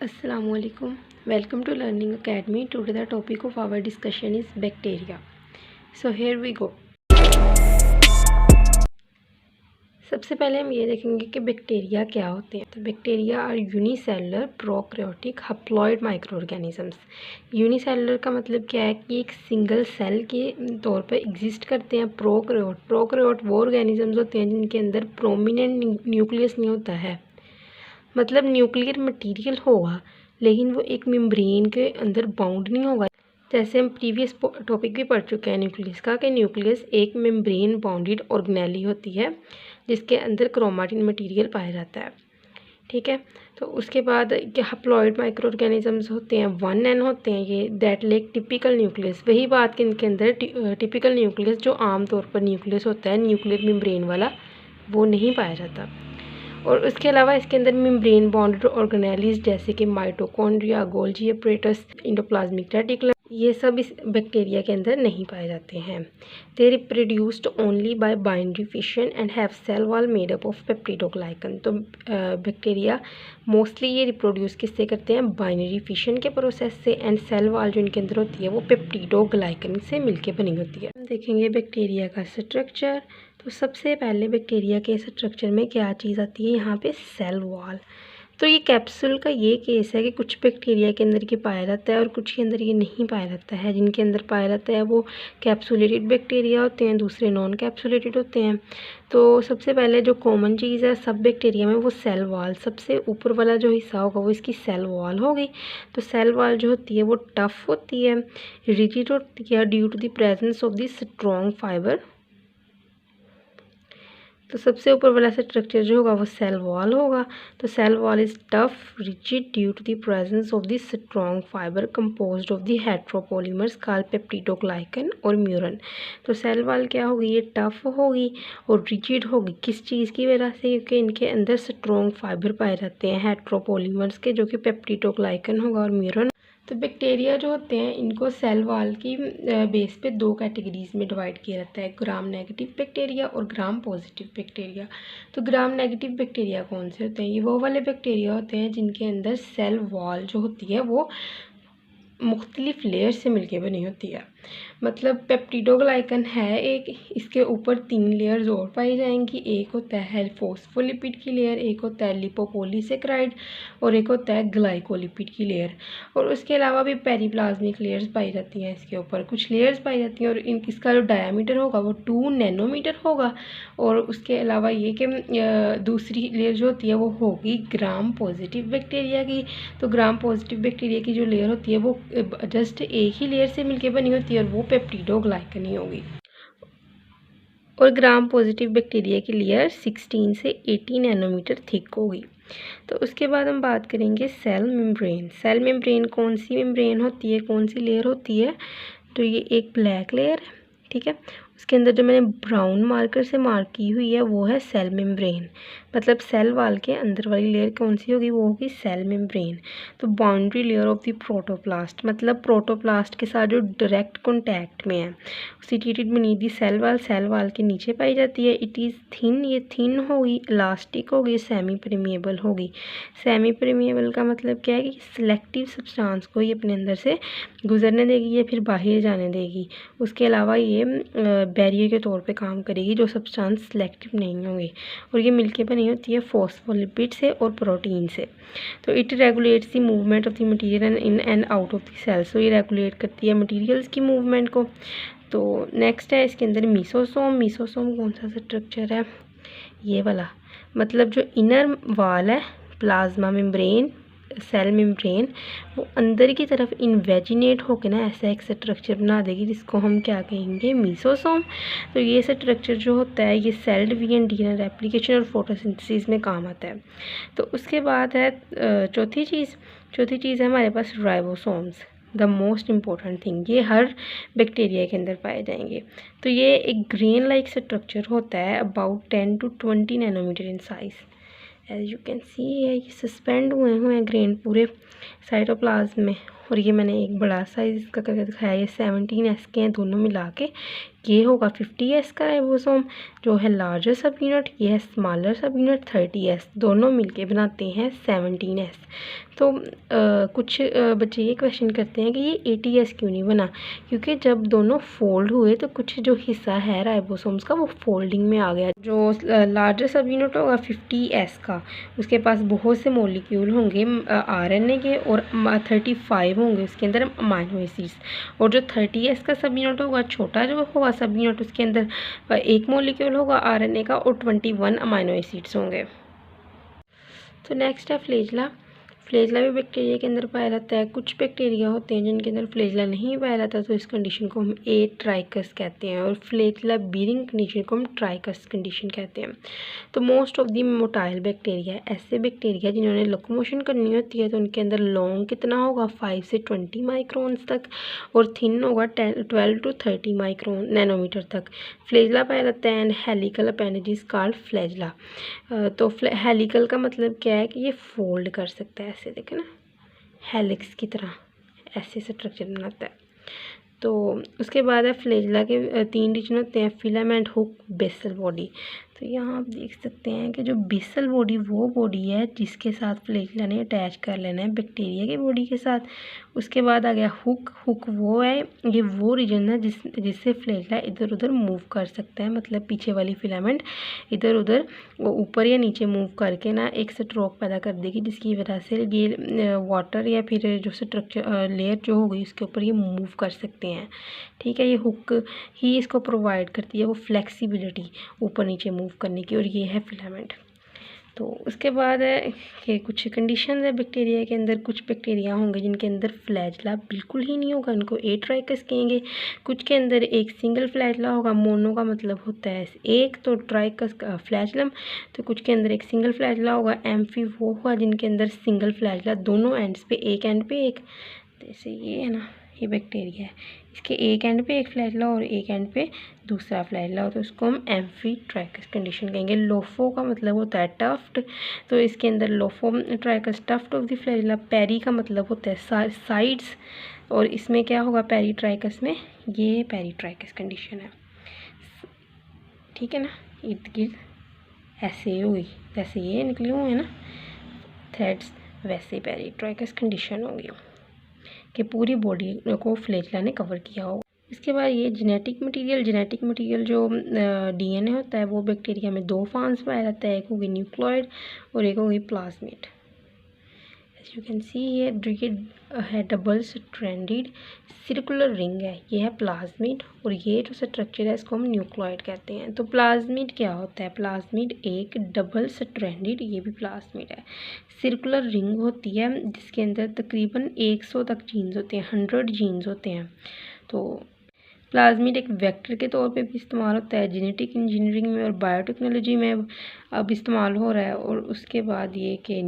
Assalamualaikum. Welcome to Learning Academy. Today the topic of our discussion is bacteria. So here we go. सबसे पहले हम ये देखेंगे कि बैक्टीरिया क्या होते हैं। तो bacteria are unicellular prokaryotic haploid micro organisms. Unicellular का मतलब क्या है कि एक सिंगल सेल के तौर पर एग्जिस्ट करते हैं। प्रोकैरियोट वो ऑर्गेनिजम्स होते हैं जिनके अंदर प्रोमिनेंट न्यूक्लियस नहीं होता है, मतलब न्यूक्लियर मटेरियल होगा लेकिन वो एक मेम्ब्रेन के अंदर बाउंड नहीं होगा। जैसे हम प्रीवियस टॉपिक भी पढ़ चुके हैं न्यूक्लियस का, कि न्यूक्लियस एक मेम्ब्रेन बाउंडेड ऑर्गेनेली होती है जिसके अंदर क्रोमेटिन मटेरियल पाया जाता है। ठीक है, तो उसके बाद हैप्लॉइड माइक्रो ऑर्गेनिजम्स होते हैं, 1N होते हैं ये, दैट लेक टिपिकल न्यूक्लियस। वही बात कि इनके अंदर टिपिकल न्यूक्लियस जो आमतौर पर न्यूक्लियस होता है न्यूक्लियर मेम्ब्रेन वाला, वो नहीं पाया जाता। और उसके अलावा इसके अंदर मेम्ब्रेन बॉन्डेड ऑर्गेनेलीज जैसे कि mitochondria, Golgi apparatus, endoplasmic reticulum, ये सब इस बैक्टीरिया के अंदर नहीं पाए जाते हैं। They reproduced only by binary fission and have cell wall made up of peptidoglycan. तो बैक्टीरिया मोस्टली ये रिप्रोड्यूस किससे करते हैं? बाइनरी फिशन के प्रोसेस से, एंड सेल वॉल जो इनके अंदर होती है वो पेप्टिडोग्लाइकन से मिलके बनी होती है। हम देखेंगे बैक्टीरिया का स्ट्रक्चर। तो सबसे पहले बैक्टीरिया के स्ट्रक्चर में क्या चीज़ आती है? यहाँ पे सेल वॉल। तो ये कैप्सूल का ये केस है कि कुछ बैक्टीरिया के अंदर ये पाया जाता है और कुछ के अंदर ये नहीं पाया जाता है। जिनके अंदर पाया जाता है वो कैप्सुलेटेड बैक्टीरिया होते हैं, दूसरे नॉन कैप्सुलेटेड होते हैं। तो सबसे पहले जो कॉमन चीज़ है सब बैक्टीरिया में वो सेल वॉल, सबसे ऊपर वाला जो हिस्सा होगा वो इसकी सेल वॉल होगी। तो सेल वॉल जो होती है वो टफ होती है, रिजिड होती है due to the presence of the strong fibre. तो सबसे ऊपर वाला स्ट्रक्चर जो होगा वो सेल वॉल होगा। तो cell wall is tough rigid due to the presence of the strong fibre composed of the heteropolymers called peptidoglycan और म्यूरन। तो सेल वॉल क्या होगी? ये टफ होगी और रिजिड होगी। किस चीज़ की वजह से? क्योंकि इनके अंदर स्ट्रॉन्ग फाइबर पाए जाते हैं हेट्रोपॉलीमर्स के, जो कि पेप्टिडोग्लाइकन होगा और म्यूरन। तो बैक्टीरिया जो होते हैं इनको सेल वॉल की बेस पे दो कैटेगरीज में डिवाइड किया जाता है, ग्राम नेगेटिव बैक्टीरिया और ग्राम पॉजिटिव बैक्टीरिया। तो ग्राम नेगेटिव बैक्टीरिया कौन से होते हैं? ये वो वाले बैक्टीरिया होते हैं जिनके अंदर सेल वॉल जो होती है वो मुख्तलिफ लेयर से मिलके बनी होती है। मतलब पेप्टिडोग्लाइकन है एक, इसके ऊपर 3 लेयर्स और पाई जाएंगी। एक होता है फोस्फोलिपिड की लेयर, एक होता है लिपोपोलीसेक्राइड और एक होता है ग्लाइकोलिपिड की लेयर। और उसके अलावा भी पेरिप्लाज्मिक लेयर्स पाई जाती हैं, इसके ऊपर कुछ लेयर्स पाई जाती हैं। और इसका जो डायामीटर होगा वो 2 नैनोमीटर होगा। और उसके अलावा ये कि दूसरी लेयर जो होती है वो होगी ग्राम पॉजिटिव बैक्टीरिया की। तो ग्राम पॉजिटिव बैक्टीरिया की जो लेयर होती है वो जस्ट एक ही लेयर से मिलके बनी होती है और वो पेप्टिडोग्लाइकन ही होगी। और ग्राम पॉजिटिव बैक्टीरिया की लेयर 16 से 18 नैनोमीटर थिक होगी। तो उसके बाद हम बात करेंगे सेल मेम्ब्रेन। सेल मेम्ब्रेन कौन सी मेम्ब्रेन होती है, कौन सी लेयर होती है? तो ये एक ब्लैक लेयर है, ठीक है। उसके अंदर जो मैंने ब्राउन मार्कर से मार्क की हुई है वो है सेल मेम्ब्रेन। मतलब सेल वाल के अंदर वाली लेयर कौन सी होगी? वो होगी सेल मेम्ब्रेन। तो boundary layer of the protoplast, मतलब प्रोटोप्लास्ट के साथ जो डायरेक्ट कॉन्टैक्ट में है, situated beneath the cell wall के नीचे पाई जाती है। इट इज़ थिन, ये थिन होगी, इलास्टिक होगी, सेमी परमिएबल होगी। सेमी परमिएबल का मतलब क्या है कि सिलेक्टिव सब्सटेंस को ये अपने अंदर से गुजरने देगी या फिर बाहर जाने देगी। उसके अलावा ये बैरियर के तौर पे काम करेगी, जो सब्सटेंस सिलेक्टिव नहीं होंगे। और ये मिलके बनी होती है फॉस्फोलिपिड से और प्रोटीन से। तो it regulates the movement of the material in and out of the cells. तो ये रेगुलेट करती है मटेरियल्स की मूवमेंट को। तो नेक्स्ट है इसके अंदर मीसोसोम। मीसोसोम कौन सा स्ट्रक्चर है? ये वाला, मतलब जो इनर वाल है प्लाज्मा मेम्ब्रेन, सेल मेम्ब्रेन, वो अंदर की तरफ इन्वेजिनेट होकर ना ऐसा एक स्ट्रक्चर बना देगी जिसको हम क्या कहेंगे? मीसोसोम। तो ये स्ट्रक्चर जो होता है ये सेल डिवीजन, डीएनए रेप्लिकेशन और फोटोसिंथेसिस में काम आता है। तो उसके बाद है चौथी चीज़ है हमारे पास ribosomes, the most important thing. ये हर बैक्टीरिया के अंदर पाए जाएंगे। तो ये एक ग्रेन लाइक स्ट्रक्चर होता है, about 10 to 20 nanometre in size. As you can see ये सस्पेंड हुए हैं ग्रेन पूरे साइटोप्लाज्म में और ये मैंने एक बड़ा साइज़ इसका करके दिखाया, ये 17S के हैं दोनों मिला के। ये होगा 50S का राइबोसोम जो है लार्जर सब यूनिट, ये है स्मॉलर सब यूनिट 30S, दोनों मिलके बनाते हैं 17S। तो कुछ बच्चे ये क्वेश्चन करते हैं कि ये 80S क्यों नहीं बना, क्योंकि जब दोनों फोल्ड हुए तो कुछ जो हिस्सा है राइबोसोम्स का वो फोल्डिंग में आ गया। जो लार्जर सब यूनिट होगा 50S का, उसके पास बहुत से मॉलिक्यूल होंगे RNA के, और 35 होंगे उसके अंदर अमाइनो एसिड्स। और जो 30S का सब यूनिट होगा, छोटा जो होगा सब यूनिट, उसके अंदर एक मॉलिक्यूल होगा RNA का और 21 अमाइनो एसिड्स होंगे। तो नेक्स्ट है फ्लैजेला। फ्लैजेला भी बैक्टीरिया के अंदर पाया जाता है। कुछ बैक्टीरिया होते हैं जिनके अंदर फ्लैजेला नहीं पाया जाता, तो इस कंडीशन को हम एट्राइकस कहते हैं, और फ्लैजेला बीरिंग कंडीशन को हम ट्राइकस कंडीशन कहते हैं। तो most of the motile bacteria, ऐसे बैक्टीरिया जिन्होंने लोकोमोशन करनी होती है, तो उनके अंदर लॉन्ग कितना होगा 5 से 20 माइक्रोन्स तक, और थिन होगा 12 to 30 माइक्रोन नैनोमीटर तक। फ्लैजेला पाया जाता है and helical appendage called flagella. तो हेलिकल का मतलब क्या है कि ये फोल्ड कर सकता है, ऐसे देखें ना, हेलिक्स की तरह ऐसे स्ट्रक्चर बनाता है। तो उसके बाद है फ्लैजेला के 3 रीजन होते हैं, फिलामेंट, हुक, बेसल बॉडी। तो यहाँ आप देख सकते हैं कि जो बेसल बॉडी वो बॉडी है जिसके साथ फ्लैजेला ने अटैच कर लेना है बैक्टीरिया की बॉडी के साथ। उसके बाद आ गया हुक। हुक वो है, ये वो रीजन है जिससे फ्लैजेला इधर उधर मूव कर सकता है, मतलब पीछे वाली फिलामेंट इधर उधर वो ऊपर या नीचे मूव करके ना एक स्ट्रोक पैदा कर देगी, जिसकी वजह से ये वाटर या फिर जो स्ट्रक्चर लेयर जो होगी उसके ऊपर ये मूव कर सकते हैं। ठीक है, ये हुक ही इसको प्रोवाइड करती है वो फ्लेक्सिबिलिटी ऊपर नीचे मूव करने की, और ये है फिलामेंट। तो उसके बाद है कि कुछ कंडीशन है बैक्टीरिया के अंदर। कुछ बैक्टीरिया होंगे जिनके अंदर फ्लैजेला बिल्कुल ही नहीं होगा, उनको एट्राइकस कहेंगे। कुछ के अंदर एक सिंगल फ्लैजेला होगा, मोनो का मतलब होता है एक, तो ट्राइकस का फ्लैजेलम। तो कुछ के अंदर एक सिंगल फ्लैजेला होगा। एम्फी वो हुआ जिनके अंदर सिंगल फ्लैजेला दोनों एंड्स पे, एक एंड पे एक, जैसे ये है ना, ये बैक्टीरिया है, इसके एक एंड पे एक फ्लैजेला और एक एंड पे दूसरा फ्लैजेला हो, तो उसको हम एम्फीट्राइकस कंडीशन कहेंगे। लोफो का मतलब होता है टफ्ट, तो इसके अंदर lophotrichous tuft of the flagella. Peri का मतलब होता है साइड्स, और इसमें क्या होगा पेरीट्राइकस में, ये पेरीट्राइकस कंडीशन है। ठीक है ना, इर्द गिर्द ऐसे होगी, जैसे ये निकले हुए हैं ना थ्रेड्स, वैसे पेरीट्राइकस कंडीशन होगी कि पूरी बॉडी को फ्लैजेला ने कवर किया होगा। इसके बाद ये जेनेटिक मटेरियल जो DNA होता है वो बैक्टीरिया में 2 फॉर्म्स पाया जाता है, एक होगी न्यूक्लियोइड और एक होगी plasmid. As you can see ये है डबल स्ट्रैंडेड सर्कुलर रिंग है, ये है प्लाज्मिड, और ये जो स्ट्रक्चर है इसको हम न्यूक्लियोइड कहते हैं। तो प्लाज्मिड क्या होता है, प्लाज्मिड एक डबल स्ट्रैंडेड, ये भी प्लाज्मिड है, सर्कुलर रिंग होती है जिसके अंदर तकरीबन 100 तक जीन्स होते हैं, 100 जीन्स होते हैं। तो प्लाज्मिड एक वेक्टर के तौर पे भी इस्तेमाल होता है जेनेटिक इंजीनियरिंग में और बायोटेक्नोलॉजी में अब इस्तेमाल हो रहा है। और उसके बाद ये कि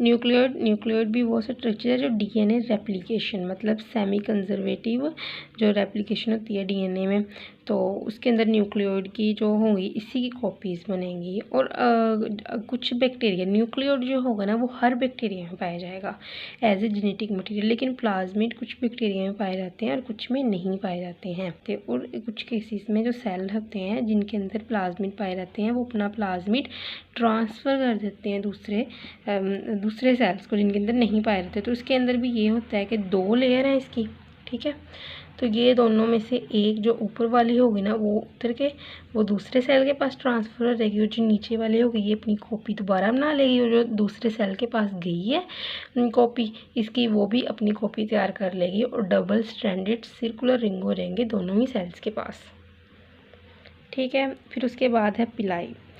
न्यूक्लियोइड भी वो स्ट्रक्चर है जो DNA रेप्लिकेशन, मतलब सेमी कंजर्वेटिव जो रेप्लिकेशन होती है DNA में, तो उसके अंदर न्यूक्लियोइड की जो होंगी इसी की कॉपीज़ बनेंगी। और कुछ बैक्टीरिया न्यूक्लियोइड जो होगा ना वो हर बैक्टीरिया में पाया जाएगा एज ए जेनेटिक मटेरियल, लेकिन प्लाज्मिड कुछ बैक्टीरिया में पाए जाते हैं और कुछ में नहीं पाए जाते हैं। और कुछ केसेस में जो सेल होते हैं जिनके अंदर प्लाज्मिड पाए जाते हैं वो अपना प्लाज्मिड ट्रांसफ़र कर देते हैं दूसरे सेल्स को जिनके अंदर नहीं पाए जाते। तो उसके अंदर भी ये होता है कि 2 लेयर हैं इसकी। ठीक है, तो ये दोनों में से एक जो ऊपर वाली होगी ना वो उतर के वो दूसरे सेल के पास ट्रांसफ़र हो जाएगी, और जो नीचे वाली होगी ये अपनी कॉपी दोबारा बना लेगी, और जो दूसरे सेल के पास गई है कॉपी इसकी वो भी अपनी कॉपी तैयार कर लेगी, और डबल स्ट्रैंडेड सर्कुलर रिंग हो जाएंगे दोनों ही सेल्स के पास। ठीक है, फिर उसके बाद है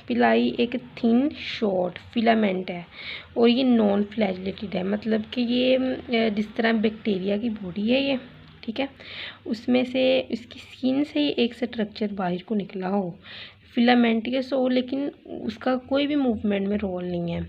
पिलाई एक थिन शॉर्ट फिलामेंट है, और ये नॉन फ्लैजिलेटेड है, मतलब कि ये जिस तरह बैक्टीरिया की बॉडी है ये, ठीक है, उसमें से इसकी स्किन से ही एक स्ट्रक्चर बाहर को निकला हो फिलामेंटियस हो, लेकिन उसका कोई भी मूवमेंट में रोल नहीं है,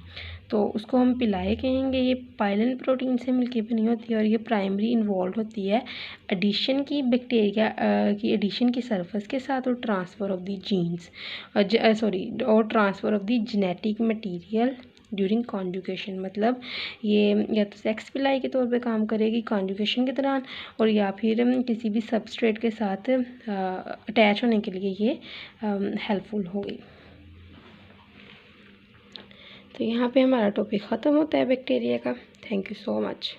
तो उसको हम पिलाई कहेंगे। ये पाइलन प्रोटीन से मिलकर बनी होती है, और ये प्राइमरी इन्वॉल्व होती है एडिशन की बैक्टीरिया की एडिशन की सरफेस के साथ, और ट्रांसफ़र ऑफ द जीन्स और transfer of the genetic material during conjugation, मतलब ये या तो सेक्स पिलाई के तौर पे काम करेगी कॉन्जुगेशन के दौरान, और या फिर किसी भी सबस्ट्रेट के साथ अटैच होने के लिए ये हेल्पफुल होगी। तो यहाँ पे हमारा टॉपिक ख़त्म होता है बैक्टीरिया का। Thank you so much.